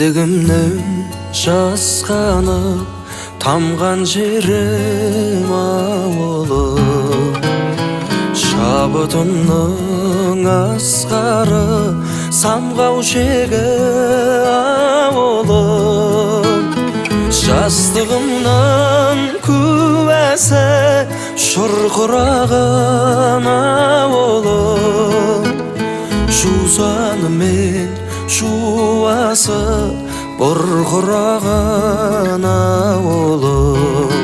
кіндігімнің жасқанып тамған жерім ауылым, шабытымның асқары самғау шегі ауылым, жастығымның куәсі шұрқыраған ауылым, жусаны мен жуасы бұрқыраған ауылым,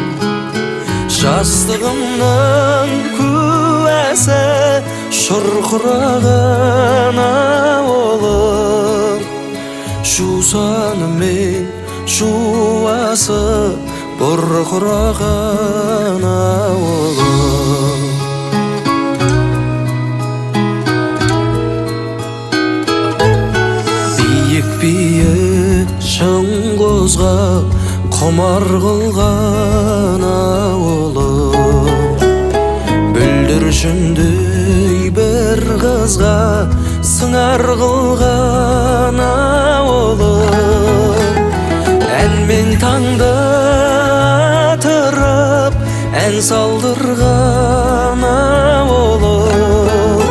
жастығымның куәсі шұрқыраған ауылым, жусаны мен жуасы бұрқыраған ауылым. Биік шың қозғап құмар қылған ауылым, бүлдіршіндей бір қызға сыңар қылған ауылым, әнмен таңды атырып ән салдырған ауылым,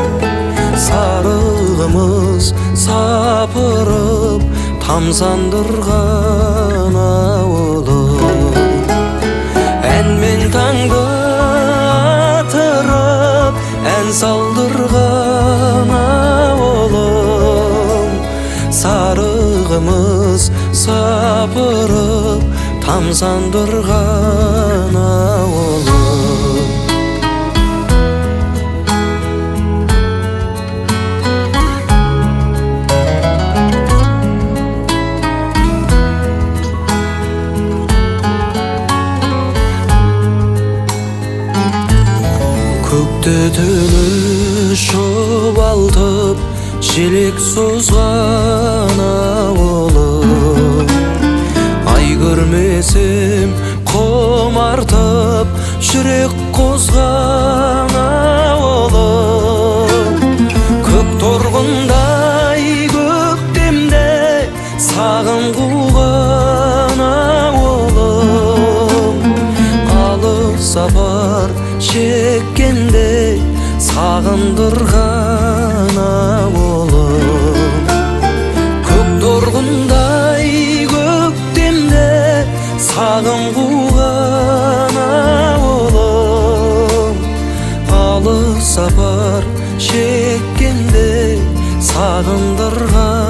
сарығымыз сапырып тамсандырған ауылым, әнмен таңды атырып ән салдырған ауылым, сарығымыз сапырып тамсандырған ауылым. Көкті түні шұбалтып желек созған ауылым, ай көрмесем құмартып жүрек қозған ауылым, көк торғындай көктемде сағым қуған ауылым, алыс сапар шеккенде сағындырған ауылым, көк торғындай көктемде сағым қуған ауылым, алыс сапар шеккенде сағындырған